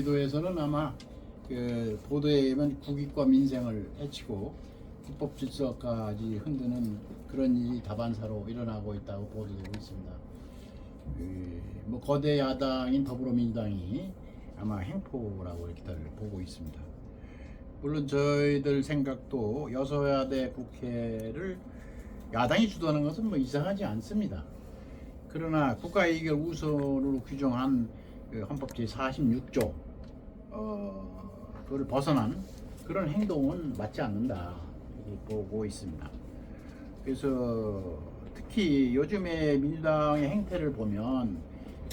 여의도에서는 아마 그 보도에 의하면 국익과 민생을 해치고 국법 질서까지 흔드는 그런 일이 다반사로 일어나고 있다고 보도되고 있습니다. 뭐 거대 야당인 더불어민주당이 아마 행포라고 이렇게 다들 보고 있습니다. 물론 저희들 생각도 여소야대 국회를 야당이 주도하는 것은 뭐 이상하지 않습니다. 그러나 국가이익을 우선으로 규정한 그 헌법 제46조 그걸 벗어난 그런 행동은 맞지 않는다 이렇게 보고 있습니다. 그래서 특히 요즘에 민주당의 행태를 보면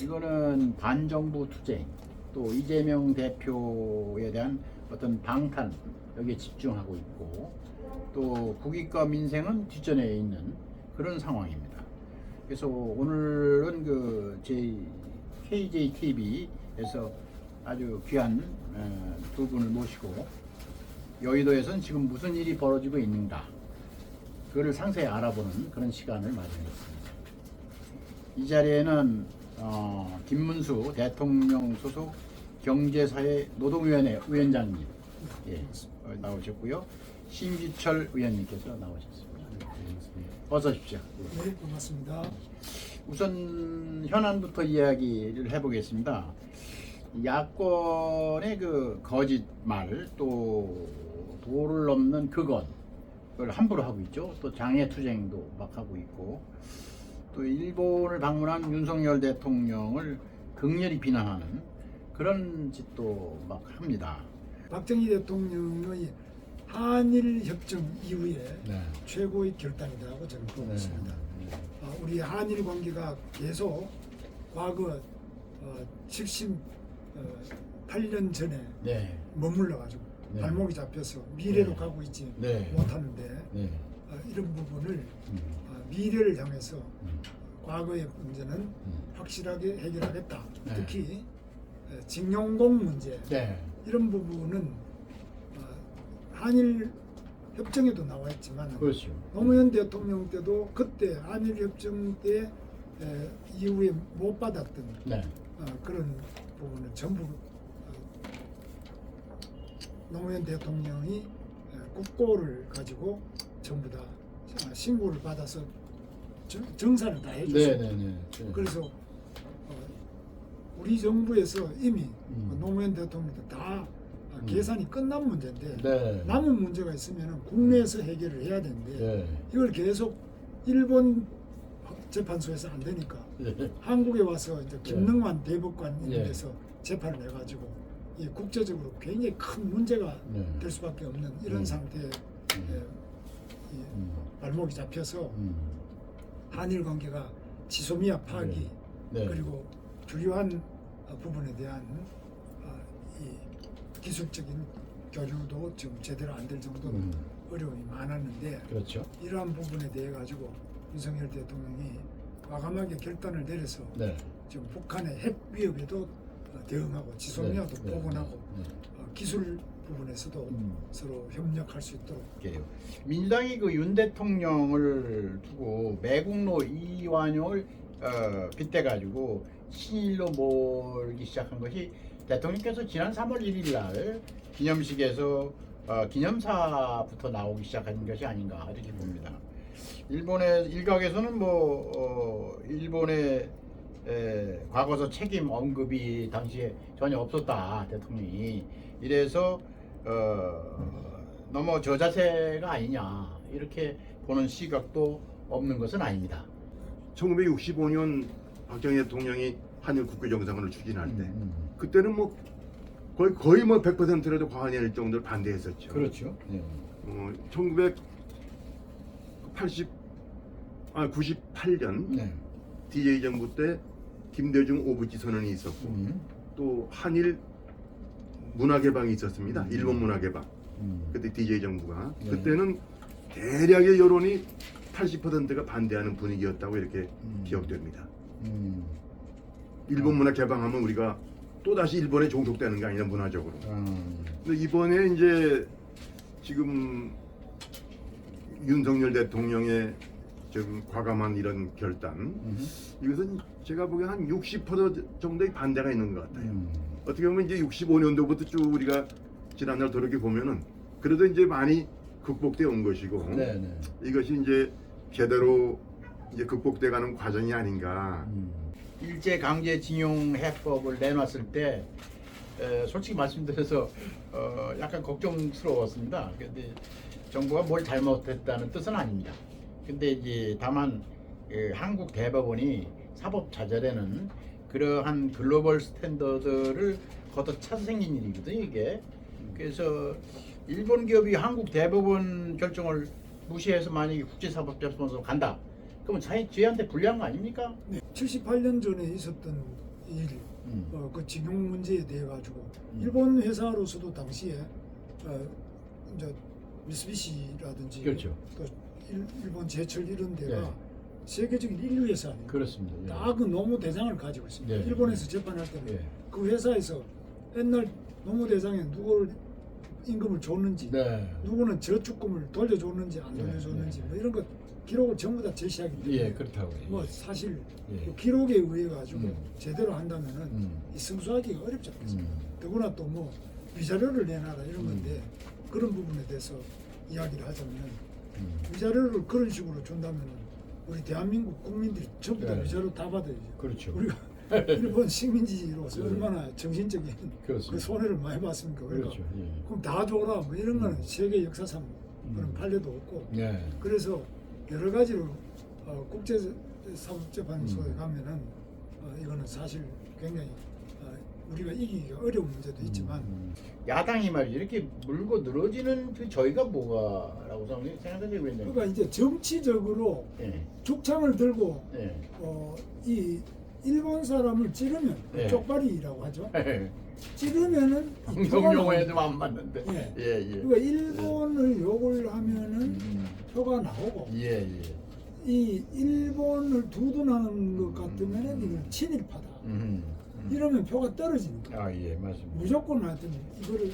이거는 반정부 투쟁, 또 이재명 대표에 대한 어떤 방탄 여기에 집중하고 있고, 또 국익과 민생은 뒷전에 있는 그런 상황입니다. 그래서 오늘은 그 KJTV에서 아주 귀한 두 분을 모시고 여의도에서는 지금 무슨 일이 벌어지고 있는가 그거를 상세히 알아보는 그런 시간을 마련했습니다. 이 자리에는 김문수 대통령 소속 경제사회 노동위원회 위원장님 나오셨고요. 심지철 의원님께서 나오셨습니다. 어서 오십시오. 네, 고맙습니다. 우선 현안부터 이야기를 해보겠습니다. 야권의 그 거짓말, 또 도를 넘는 극언, 그걸 함부로 하고 있죠. 또 장애투쟁도 막 하고 있고, 또 일본을 방문한 윤석열 대통령을 극렬히 비난하는 그런 짓도 막 합니다. 박정희 대통령의 한일 협정 이후에 네. 최고의 결단이라고 저는 보고 있습니다. 우리 한일 관계가 계속 과거 78년 전에 네. 머물러 가지고 네. 발목이 잡혀서 미래로 네. 가고 있지 네. 못하는데 네. 이런 부분을 미래를 향해서 과거의 문제는 확실하게 해결하겠다. 네. 특히 징용공 문제 네. 이런 부분은 한일 협정에도 나와 있지만 그렇죠. 노무현 대통령 때도 그때 한일 협정 때 이후에 못 받았던 네. 그런 부분은 전부 노무현 대통령이 국고를 가지고 전부 다 신고를 받아서 정산을 다 해줬습니다. 네. 그래서 우리 정부에서 이미 노무현 대통령도 다 계산이 끝난 문제인데 네. 남은 문제가 있으면 국내에서 해결을 해야 되는데 네. 이걸 계속 일본 재판소에서 안 되니까 네. 한국에 와서 이제 김능환 대법관 이런 네. 데서 재판을 해가지고 이 국제적으로 굉장히 큰 문제가 네. 될 수밖에 없는 이런 상태에 이 발목이 잡혀서 한일 관계가 지소미아 파기 네. 그리고 주요한 부분에 대한 이 기술적인 교류도 지금 제대로 안 될 정도로 어려움이 많았는데 그렇죠. 이러한 부분에 대해 가지고 윤석열 대통령이 과감하게 결단을 내려서 네. 지금 북한의 핵 위협에도 대응하고 지소미아도 네. 복원하고 네. 기술 부분에서도 서로 협력할 수 있도록 그래요. 민주당이 그 윤 대통령을 두고 매국노 이완용을 빗대가지고 신일로 몰기 시작한 것이 대통령께서 지난 3월 1일 날 기념식에서 기념사부터 나오기 시작한 것이 아닌가 이렇게 봅니다. 일본의 일각에서는 일본의 과거서 책임 언급이 당시에 전혀 없었다 대통령이 이래서 너무 저자세가 아니냐 이렇게 보는 시각도 없는 것은 아닙니다. 1965년 박정희 대통령이 한일 국교 정상회를 추진할 때 그때는 뭐 거의 뭐 100%라도 과반일 정도를 반대했었죠. 그렇죠. 네. 98년 네. DJ 정부 때 김대중 오부지 선언이 있었고 또 한일 문화 개방이 있었습니다. 일본 문화 개방. 그때 DJ 정부가 네. 그때는 대략의 여론이 80%가 반대하는 분위기였다고 이렇게 기억됩니다. 일본 문화 개방하면 우리가 또 다시 일본에 종속되는 게 아니라 문화적으로. 근데 이번에 이제 지금 윤석열 대통령의 좀 과감한 이런 결단, 이것은 제가 보기엔 한 60% 정도의 반대가 있는 것 같아요. 어떻게 보면 이제 65년도부터 쭉 우리가 지난날 돌이켜 보면은 그래도 이제 많이 극복돼 온 것이고 네네. 이것이 이제 제대로 이제 극복돼가는 과정이 아닌가. 일제 강제징용 해법을 내놨을 때 솔직히 말씀드려서 약간 걱정스러웠습니다. 근데 정부가 뭘 잘못했다는 뜻은 아닙니다. 근데 이제 다만 한국 대법원이 사법 자절에는 그러한 글로벌 스탠더드를 걷어차서 생긴 일이거든요, 이게. 그래서 일본 기업이 한국 대법원 결정을 무시해서 만약에 국제사법재판소로 간다. 그러면 저희한테 불리한 거 아닙니까? 네, 78년 전에 있었던 일, 그 징용 문제에 대해 가지고 일본 회사로서도 당시에 이제 미쓰비시라든지 그렇죠. 또 일본 제철 이런 데가 네. 세계적인 인류 회사 아닙니까? 그렇습니다. 예. 다 그 노무 대상을 가지고 있습니다. 네. 일본에서 재판할 때는 예. 그 회사에서 옛날 노무 대상에 누구를 임금을 줬는지, 네. 누구는 저축금을 돌려줬는지 안 네. 돌려줬는지 네. 뭐 이런 것 기록을 전부 다 제시하기 때문에 예, 그렇다고. 뭐 사실 예. 그 기록에 의해 가지고 음. 제대로 한다면은 이 승소하기가 어렵지 않겠습니까? 더구나 또 뭐 위자료를 내놔라 이런 건데 그런 부분에 대해서 이야기를 하자면 위자료를 그런 식으로 준다면은 우리 대한민국 국민들이 전부 다 네. 위자료 다 받아야죠. 그렇죠. 우리가 일본 식민지로서 네. 얼마나 정신적인 그렇습니다. 그 손해를 많이 봤습니까? 그러니까 그렇죠. 예. 그럼 다 줘라 뭐 이런 거는 세계 역사상 그런 판례도 없고 네. 그래서 여러 가지로 국제사법재판소에 가면은 이거는 사실 굉장히 우리가 이기기가 어려운 문제도 있지만 야당이 말이죠. 이렇게 물고 늘어지는 그 저희가 뭐가라고 생각하세요, 위원장님? 그러니까 이제 정치적으로 예. 죽창을 들고 예. 이 일본 사람을 찌르면 네. 쪽발이라고 하죠. 찌르면은 이 표가 방송 용어에 나옵니다. 좀 안 맞는데. 예. 예, 예. 그러니까 일본을 욕을 하면은 표가 나오고 예, 예. 이 일본을 두둔하는 것 같으면은 이건 친일파다. 이러면 표가 떨어지니까 아, 예, 맞습니다. 무조건 하여튼 이거를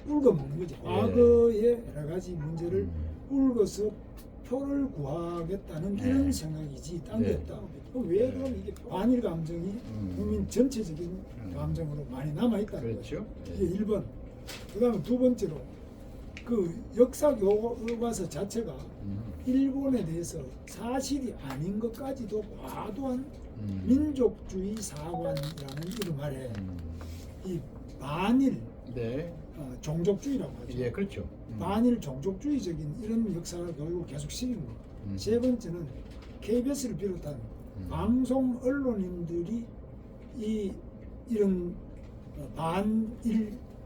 울거 먹는 거죠. 예. 과거의 여러 가지 문제를 울거서 표를 구하겠다는 네. 이런 생각이지 딴 게 네. 없다. 왜 그럼 이게 반일 감정이 국민 전체적인 감정으로 많이 남아 있다는 거죠. 그렇죠. 이게 1번. 그다음에 두 번째로 그 역사 교과서 자체가 일본에 대해서 사실이 아닌 것까지도 과도한 민족주의 사관이라는 이름 아래 이 반일 네. 종족주의라고 하죠. 예, 그렇죠. 반일 종족주의적인 이런 역사 교육을 계속 시킨 거. 세 번째는 KBS를 비롯한 방송 언론인들이 이런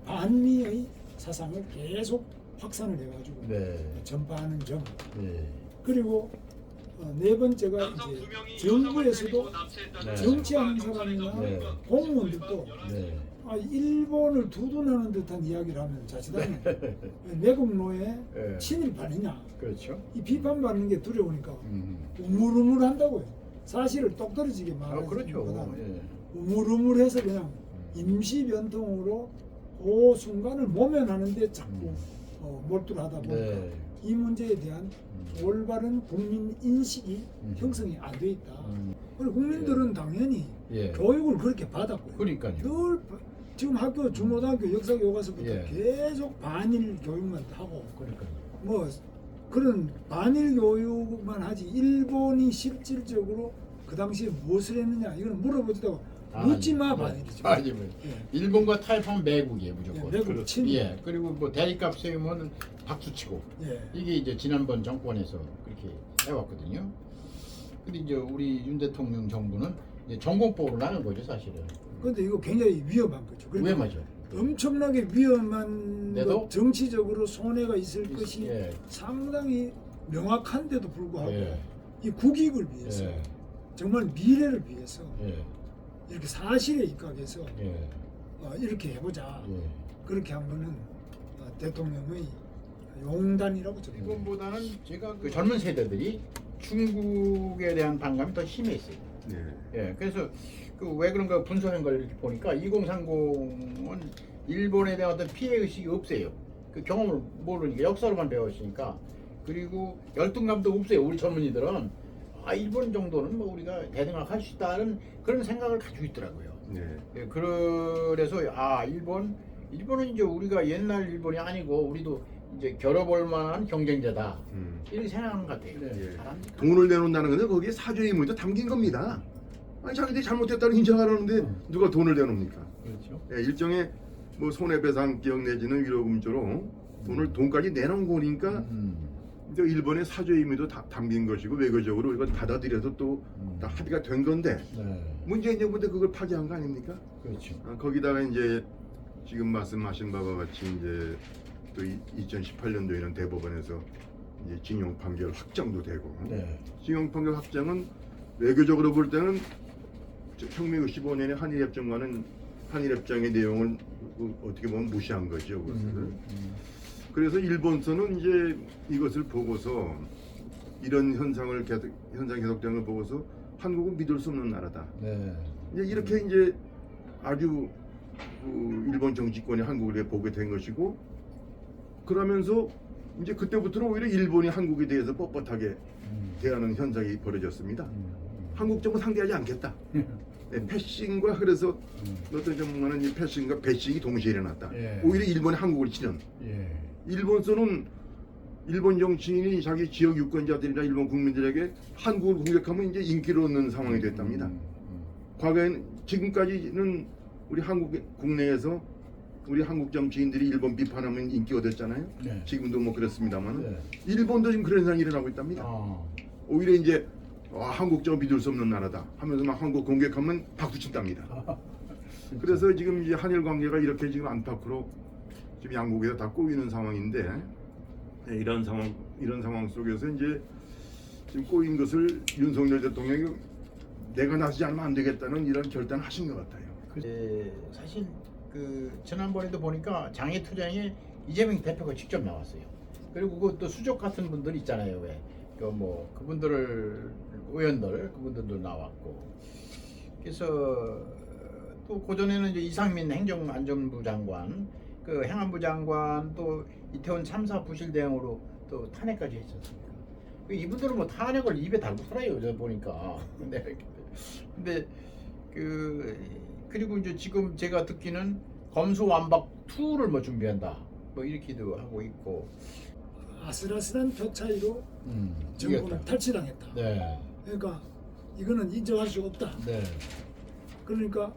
반미의 사상을 계속 확산을 해가지고 네. 전파하는 점. 예. 그리고 네 번째가 이제 정부에서도 네. 정치하는 사람이나 네. 공무원들도 네. 일본을 두둔하는 듯한 이야기를 하면 자칫하면 매국노의 네. 친일반이냐 그렇죠. 이 비판받는 게 두려우니까 우물우물한다고요. 사실을 똑 떨어지게 아, 말하는 그렇죠. 것보다 예. 우물우물해서 그냥 임시 변통으로 그 순간을 모면하는데 자꾸 몰두를 하다 보니까 네. 이 문제에 대한 올바른 국민 인식이 형성이 안 돼 있다. 그리고 국민들은 당연히 예. 교육을 그렇게 받았고요. 그러니까요. 늘 지금 학교 중고등학교 역사 교과서부터 예. 계속 반일 교육만 하고 그러니까요. 뭐 그런 반일 교육만 하지 일본이 실질적으로 그 당시에 무엇을 했느냐 이거는 물어보지도 묻지 마 반일이죠. 아니면 예. 일본과 타협하면 매국이에요, 무조건. 예, 매국 친일. 예. 그리고 뭐 대립값 세우면 박수치고. 예. 이게 이제 지난번 정권에서 그렇게 해왔거든요. 근데 이제 우리 윤 대통령 정부는 이제 전공법으로 나는 거죠, 사실은. 그런데 이거 굉장히 위험한 거죠. 그러니까 위험하죠. 엄청나게 위험한 내도? 것, 정치적으로 손해가 있을 것이 예. 상당히 명확한데도 불구하고 예. 이 국익을 위해서 예. 정말 미래를 위해서 예. 이렇게 사실에 입각해서 예. 이렇게 해보자 예. 그렇게 한 거는 대통령의 용단이라고 저는 이번보다는 제가 그 젊은 세대들이 중국에 대한 반감이 더 심했어요. 네. 예, 그래서 그 왜 그런가 분석한 걸 이렇게 보니까 2030은 일본에 대한 어떤 피해 의식이 없어요. 그 경험을 모르니까 역사로만 배웠으니까. 그리고 열등감도 없어요. 우리 젊은이들은 일본 정도는 뭐 우리가 대등하게 할 수 있다는 그런 생각을 가지고 있더라고요. 네. 예, 그래서 일본은 이제 우리가 옛날 일본이 아니고 우리도 이제 겨뤄볼 만한 경쟁자다 이렇게 생각하는 것 같아요. 예. 사람들이. 돈을 내놓는다는 건데 거기에 사죄의 의무도 담긴 겁니다. 아니 자기들이 잘못했다는 인정하라는데 누가 돈을 내놓습니까? 그렇죠. 예, 일종의 뭐 손해배상기업 내지는 위로금조로 돈까지 내놓은 거니까 이제 일본의 사죄의 의무도 담긴 것이고 외교적으로 이걸 받아들여서 또 다 합의가 된 건데 네. 문재인 정부 때 그걸 파기한 거 아닙니까? 그렇죠. 거기다가 이제 지금 말씀하신 바와 같이 이제 또 2018년도에는 대법원에서 이제 징용 판결 확정도 되고 네. 징용 판결 확정은 외교적으로 볼 때는 혁명 15년의 한일협정과는 한일협정의 내용을 어떻게 보면 무시한 거죠. 그것을. 그래서 일본서는 이제 이것을 보고서 이런 현상이 계속되는 걸 보고서 한국은 믿을 수 없는 나라다. 네. 이제 이렇게 이제 아주 일본 정치권이 한국을 보게 된 것이고 그러면서 이제 그때부터는 오히려 일본이 한국에 대해서 뻣뻣하게 대하는 현상이 벌어졌습니다. 한국 정부 상대하지 않겠다. 네, 패싱과 그래서 어떤 전문가는 이 패싱과 배싱이 동시에 일어났다. 예. 오히려 일본이 한국을 치는. 예. 일본서는 일본 정치인이 자기 지역 유권자들이나 일본 국민들에게 한국을 공격하면 이제 인기를 얻는 상황이 됐답니다. 과거에는 지금까지는 우리 한국 국내에서 우리 한국 정치인들이 일본 비판하면 인기 얻었잖아요. 네. 지금도 뭐 그렇습니다만 네. 일본도 지금 그런 현상이 일어나고 있답니다. 오히려 이제 한국 저 믿을 수 없는 나라다 하면서 막 한국 공격하면 박수 친답니다. 그래서 지금 이제 한일 관계가 이렇게 지금 안팎으로 지금 양국에서 다 꼬이는 상황인데 네, 이런 상황 속에서 이제 지금 꼬인 것을 윤석열 대통령이 내가 나서지 않으면 안 되겠다는 이런 결단을 하신 것 같아요. 사실 그 지난번에도 보니까 장애투쟁에 이재명 대표가 직접 나왔어요. 그리고 그또 수족 같은 분들 있잖아요. 왜? 그 뭐 그분들을 의원들 그분들도 나왔고. 그래서 또 고전에는 이제 이상민 행정안전부 장관, 그 행안부 장관 또 이태원 참사 부실 대응으로 또 탄핵까지 했었습니다. 이분들은 뭐 탄핵을 입에 달고 살아요. 저 보니까. 근데 그리고 이제 지금 제가 듣기는 검수완박 2를 뭐 준비한다. 뭐 이렇게도 하고 있고. 아슬아슬한 표 차이로 정부는 이겼다. 탈취당했다. 네. 그러니까 이거는 인정할 수 없다. 네. 그러니까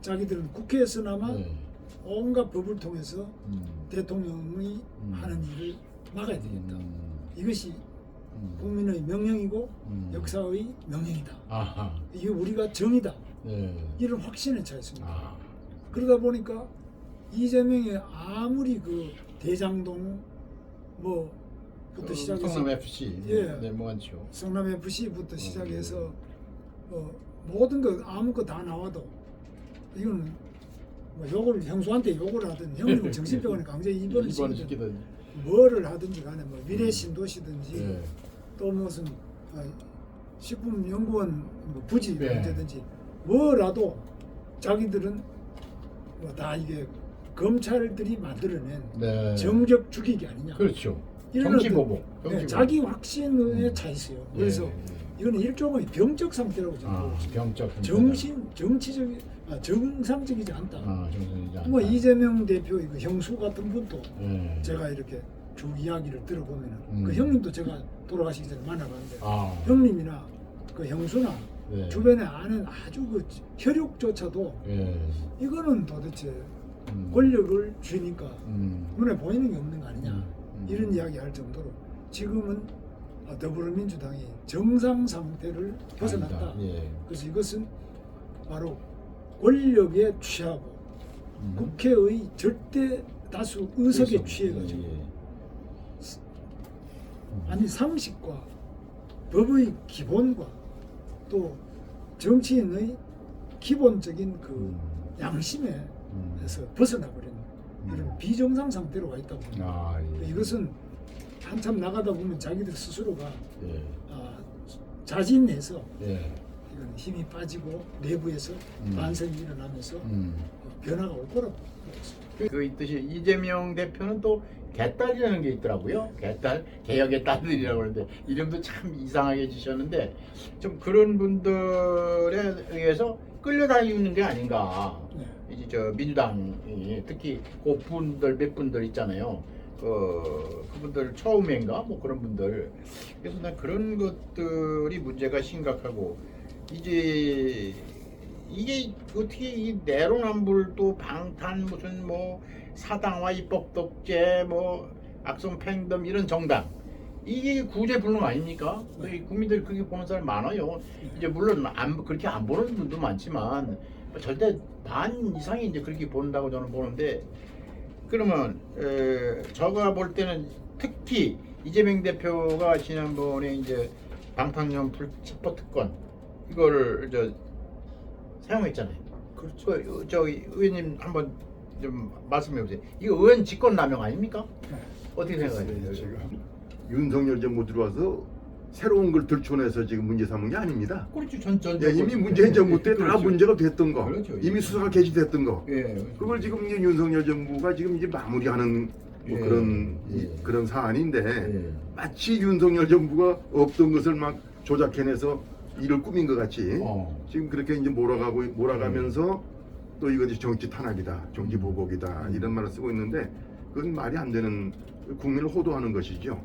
자기들은 국회에서나마 네. 온갖 법을 통해서 대통령이 하는 일을 막아야 되겠다. 이것이 국민의 명령이고 역사의 명령이다. 아하. 이게 우리가 정의다. 네. 이런 확신에 차있습니다. 아. 그러다 보니까 이재명이 아무리 그 대장동 뭐부터 시작해서 성남 FC. 예. 네, 뭐죠. 성남 FC부터 시작해서 모든 거 아무것도 다 나와도 이건 뭐 욕을 형수한테 욕을 하든 형님을 정신병원에 강제 입원을 시키든 뭐를 하든지 간에 뭐 미래 신도시든지 네. 또 무슨 식품연구원 뭐 부지 네. 문제든지 뭐라도 자기들은 뭐 다 이게 검찰들이 만들어낸 네. 정적 죽이기 아니냐. 그렇죠. 이런 정치보복. 어떤, 자기 확신에 차 있어요. 그래서 예. 이거는 일종의 병적 상태라고 저는 보고 있습니다. 병적 정치적 정상적이지 않다. 정상이지 않다. 뭐 이재명 대표 그 형수 같은 분도 예. 제가 이렇게 쭉 이야기를 들어보면은 그 형님도 제가 돌아가시기 전에 만나봤는데 형님이나 그 형수나 네. 주변에 아는 아주 그 혈육조차도 예. 이거는 도대체 권력을 쥐니까 눈에 보이는 게 없는 거 아니냐 이런 이야기 할 정도로 지금은 더불어민주당이 정상 상태를 벗어났다. 예. 그래서 이것은 바로 권력에 취하고 국회의 절대 다수 의석에 취해가지고 아니 상식과 법의 기본과 또 정치인의 기본적인 그 양심에서 벗어나버린 이런 비정상 상태로 와 있다고 봅니다. 예. 이것은 한참 나가다 보면 자기들 스스로가 예. 자진해서 예. 이건 힘이 빠지고 내부에서 반성이 일어나면서 변화가 올 거라고 보고 있습니다. 그 있듯이 이재명 대표는 또 개딸이라는 게 있더라고요. 개딸, 개혁의 딸들이라고 하는데 이름도 참 이상하게 지셨는데 좀 그런 분들에 의해서 끌려다니는 게 아닌가. 네. 이제 저 민주당이 특히 그 분들 몇 분들 있잖아요. 그분들 처음인가 뭐 그런 분들. 그래서 난 그런 것들이 문제가 심각하고 이제 이게 어떻게 이 내로남불 또 방탄 무슨 뭐 사당화 입법 독재 뭐 악성 팽덤 이런 정당 이게 구제불능 아닙니까? 거의 국민들이 그렇게 보는 사람 많아요. 이제 물론 그렇게 안 보는 분도 많지만 절대 반 이상이 이제 그렇게 본다고 저는 보는데 그러면 제가 볼 때는 특히 이재명 대표가 지난번에 이제 방탄용풀 첩보특권 이거를 사용했잖아요. 그렇죠. 저기 의원님 한번 좀 말씀해 보세요. 이거 의원 직권남용 아닙니까? 네. 어떻게 생각하세요? 지금 윤석열 정부 들어와서 새로운 걸 들춰내서 지금 문제 삼은 게 아닙니다. 그렇죠. 전 예, 이미 문재인 정부 때 다 그렇죠. 문제가 됐던 거, 그렇죠. 이미 수사가 개시됐던 거, 예. 그걸 지금 이제 윤석열 정부가 지금 이제 마무리하는 뭐 예, 그런 예. 그런 사안인데 예. 마치 윤석열 정부가 없던 것을 막 조작해내서 일을 꾸민 것 같이 지금 그렇게 이제 몰아가면서 또 이거 이제 정치 탄압이다, 정치 보복이다 이런 말을 쓰고 있는데 그건 말이 안 되는 국민을 호도하는 것이죠.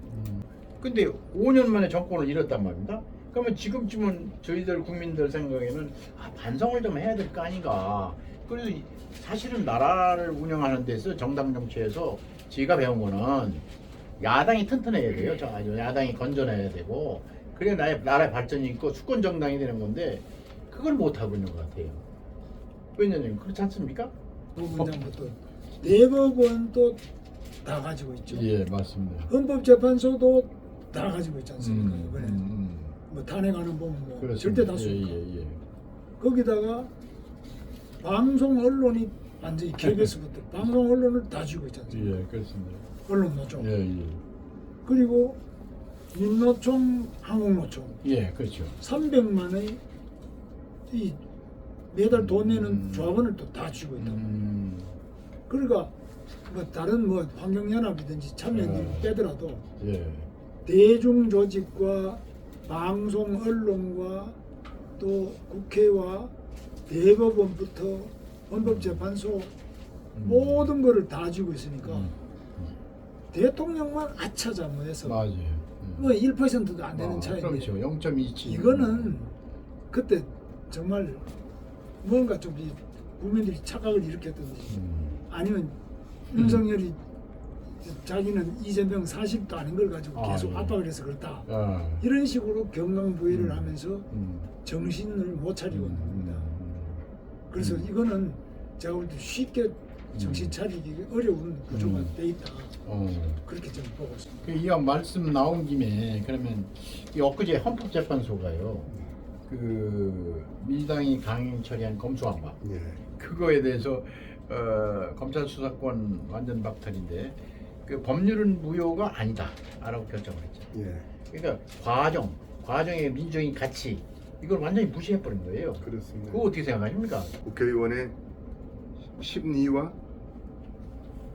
근데 5년 만에 정권을 잃었단 말입니다. 그러면 지금쯤은 저희들 국민들 생각에는 반성을 좀 해야 될 거 아닌가. 그래서 사실은 나라를 운영하는 데서 정당 정치에서 제가 배운 거는 야당이 튼튼해야 돼요. 야당이 건전해야 되고 그래야 나라의 발전이 있고 수권 정당이 되는 건데 그걸 못 하고 있는 것 같아요. 의원님 그렇지 않습니까? 그 문장부터 대법원도 다 가지고 있죠. 예, 맞습니다. 헌법재판소도 다 가지고 있지 않습니까? 이번에 뭐 탄핵하는 보면 뭐 그렇습니다. 절대 다수니까. 예. 거기다가 방송 언론이 완전히 KBS부터 방송 언론을 다 쥐고 있지 않습니까? 예, 그렇습니다. 언론 노총. 예. 그리고 민노총, 한국노총 예, 그렇죠. 300만의 이 매달 돈 내는 조합원을 또 다 쥐고 있다. 그러니까 뭐 다른 뭐 환경연합이든지 참여연대를 빼더라도 예. 대중 조직과 방송 언론과 또 국회와 대법원부터 헌법재판소 모든 거를 다 쥐고 있으니까 대통령만 아차자 뭐 해서 맞아요. 뭐 1%도 안 되는 차이인데 그렇죠. 0.27. 이거는 그때 정말 뭔가 좀 국민들이 착각을 일으켰든지 아니면 윤석열이 자기는 이재명 사실도 아닌 걸 가지고 계속 예. 압박을 해서 그렇다 아. 이런 식으로 경강부회를 하면서 음. 정신을 못 차리고 있는 겁니다. 그래서 이거는 제가 볼 때 쉽게 정신 차리기 어려운 구조가 돼 있다. 그렇게 좀 보고 있습니다. 이 말씀 나온 김에 그러면 이 엊그제 헌법재판소가요. 그 민주당이 강행 처리한 검수완박 예. 그거에 대해서 검찰 수사권 완전 박탈인데 그 법률은 무효가 아니다라고 결정을 했죠. 예. 그러니까 과정의 민주적인 가치 이걸 완전히 무시해 버린 거예요. 그렇습니다. 그거 어떻게 생각하십니까? 국회의원의 심리와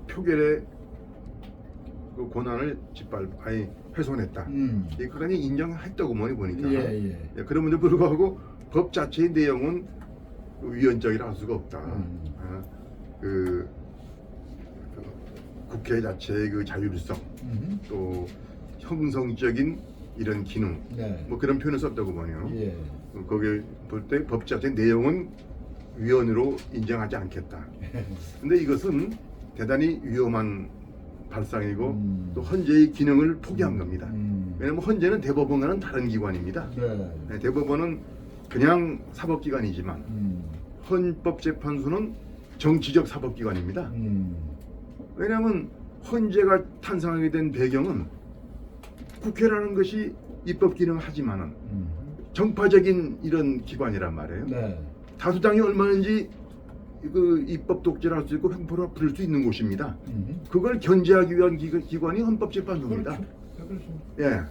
표결의 그 권한을 훼손했다. 그러니 인정했다고 보니까. 예. 예, 그럼에도 불구하고 법 자체의 내용은 위헌적이라 할 수가 없다. 그 국회 자체의 그 자율성, 또 형성적인 이런 기능, 네. 뭐 그런 표현을 썼다고 보네요. 예. 거기에 볼 때 법 자체 내용은 위헌으로 인정하지 않겠다. 근데 이것은 대단히 위험한 발상이고 또 헌재의 기능을 포기한 겁니다. 왜냐하면 헌재는 대법원과는 다른 기관입니다. 네. 대법원은 그냥 사법기관이지만 헌법재판소는 정치적 사법기관입니다. 왜냐하면 헌재가 탄생하게 된 배경은 국회라는 것이 입법 기능을 하지만은 정파적인 이런 기관이란 말이에요. 네. 다수당이 얼마든지 그 입법 독재를 할 수 있고 횡포를 부릴 수 있는 곳입니다. 그걸 견제하기 위한 기관이 헌법재판소입니다. 그렇죠. 예.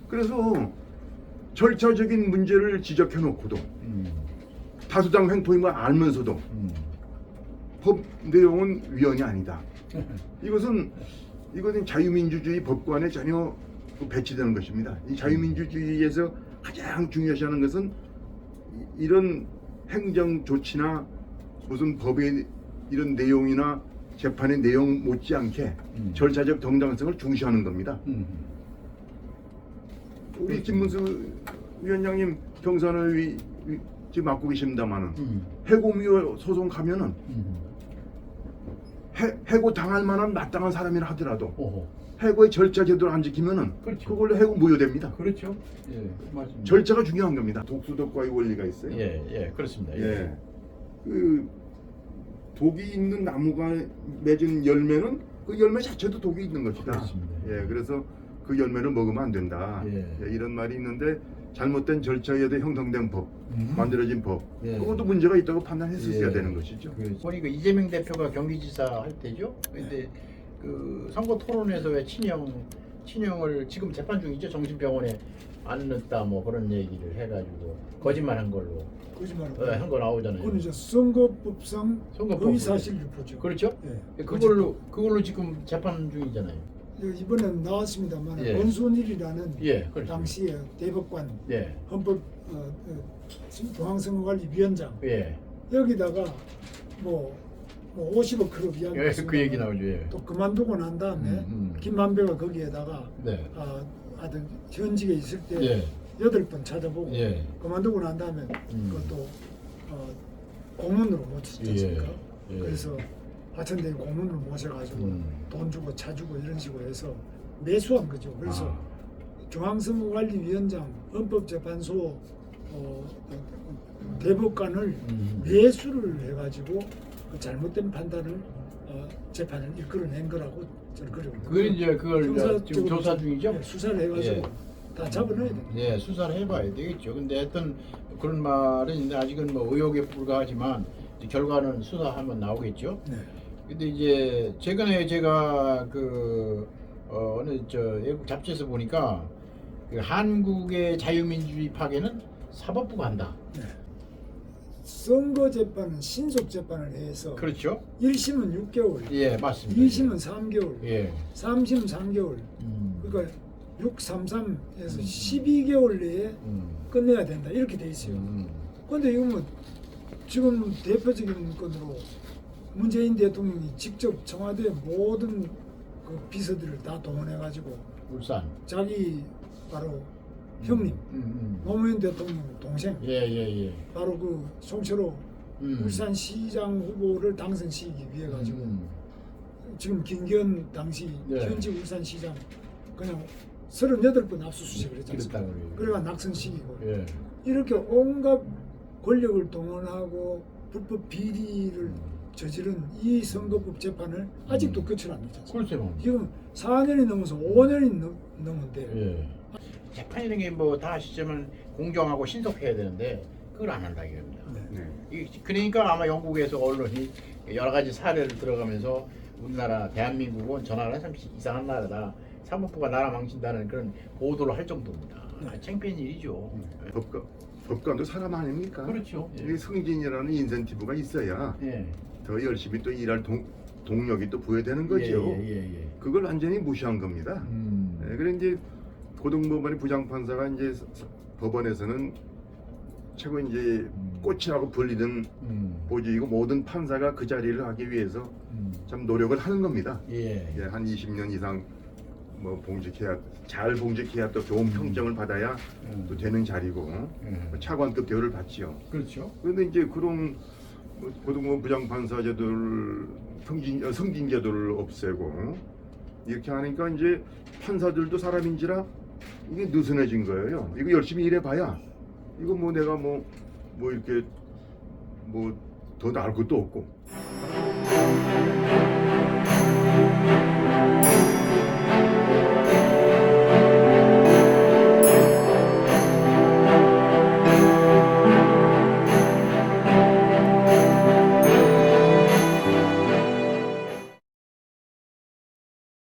그래서 절차적인 문제를 지적해 놓고도 다수당 횡포인 걸 알면서도 법 내용은 위헌이 아니다. 이것은 자유민주주의 법관에 전혀 배치되는 것입니다. 이 자유민주주의에서 가장 중요시하는 것은 이런 행정 조치나 무슨 법의 이런 내용이나 재판의 내용 못지않게 절차적 정당성을 중시하는 겁니다. 우리 김문수 위원장님 경선을 지금 맡고 계십니다만은 해고미화 소송 가면은 해고 당할 만한 마땅한 사람이라 하더라도 오호. 해고의 절차 제도를 안 지키면은 그렇죠. 그걸로 해고 무효됩니다. 그렇죠. 예, 맞습니다. 절차가 중요한 겁니다. 독수독과의 원리가 있어요. 예, 그렇습니다. 예. 그 독이 있는 나무가 맺은 열매는 그 열매 자체도 독이 있는 것이다. 그렇습니다. 예, 그래서 그 열매를 먹으면 안 된다. 예. 예, 이런 말이 있는데 잘못된 절차에 의해 형성된 법, 만들어진 법, 예. 그것도 문제가 있다고 판단했었어야 예. 되는 것이죠. 보니까 이재명 대표가 경기지사 할 때죠. 근데 그 선거 토론에서 왜 친형을 지금 재판 중이죠. 정신병원에 안 넣었다 뭐 그런 얘기를 해가지고 거짓말한 걸로 거짓말. 한 거 나오잖아요. 그건 이제 선거법상 선거법. 의사실 유포죠. 그렇죠. 예. 그걸로 지금 재판 중이잖아요. 이번엔 나왔습니다만 예. 원순일이라는 예, 그렇죠. 당시에 대법관 예, 헌법 중앙선거관리위원장 예, 여기다가 뭐 50억 크롭 이야기 예, 그 얘기 나오죠. 예. 또 그만두고 난 다음에 김만배가 거기에다가 네. 하여튼 현직에 있을 때 예. 8번 찾아보고 예. 그만두고 난 다음에 그것도 고문으로 모셨지 않습니까? 예. 예. 그래서 하천대에 고문으로 모셔가지고 돈 주고 차 주고 이런 식으로 해서 매수한 거죠. 그래서 중앙선거관리위원장 헌법재판소 대법관을 매수를 해가지고 그 잘못된 판단을 재판을 이끌어낸 거라고 저는 그러고 그 이제 그걸 지금 형사적으로 조사 중이죠. 예, 수사를 해가지고 예. 다 잡아놔야 돼. 네, 수사를 해봐야 되겠죠. 근데 하여튼 그런 말은 있는데 아직은 뭐 의혹에 불과하지만 이제 결과는 수사하면 나오겠죠. 네. 근데 이제 최근에 제가 그 어느 저 외국 잡지에서 보니까 그 한국의 자유민주주의 파괴는 사법부가 한다. 네. 선거 재판은 신속 재판을 해서 그렇죠? 1심은 6개월, 예, 맞습니다. 2심은 3개월, 예. 3심은 3개월. 그러니까 633에서 12개월 내에 끝내야 된다 이렇게 돼 있어요. 그런데 이건 뭐 지금 대표적인 건으로 문재인 대통령이 직접 청와대 모든 그 비서들을 다 동원해가지고 울산. 자기 바로 형님 노무현 대통령 동생 예. 바로 그 송철호 울산시장 후보를 당선시키기 위해 가지고 지금 김기현 당시 네. 현직 울산시장 그냥 38번 압수수색을 했지 않습니까? 그랬다고요. 그래가 낙선시키고 예. 이렇게 온갖 권력을 동원하고 불법 비리를 저지른 이 선거법 재판을 아직도 끝을 안 냈지 않습니까? 글쎄 뭐. 지금 4년이 넘어서 5년이 넘었는데 예. 재판이라는 게 뭐 다 아시지만 공정하고 신속해야 되는데 그걸 안 한다 이겁니다. 네. 그러니까 아마 영국에서 언론이 여러 가지 사례를 들어가면서 우리나라 대한민국은 저 나라는 참 이상한 나라다. 사법부가 나라 망친다는 그런 보도를 할 정도입니다. 창피한 일이죠. 법관도 사람 아닙니까? 그렇죠. 예. 이 승진이라는 인센티브가 있어야 예. 더 열심히 또 일할 동력이 또 부여되는 거죠. 예. 그걸 완전히 무시한 겁니다. 네, 그래 이제 고등법원의 부장판사가 이제 법원에서는 최고 이제 꽃이라고 불리는 보직이고 모든 판사가 그 자리를 하기 위해서 참 노력을 하는 겁니다. 예. 예, 한 20년 이상 뭐 봉직해야 잘 봉직해야 또 좋은 평점을 받아야 또 되는 자리고 차관급 대우를 받지요. 그렇죠. 그런데 이제 그런 고등법원 부장판사 제도를 승진 제도를 없애고 이렇게 하니까 이제 판사들도 사람인지라 이게 느슨해진 거예요. 이거 열심히 일해봐야 이거 뭐 내가 뭐 이렇게 뭐 더 나을 것도 없고.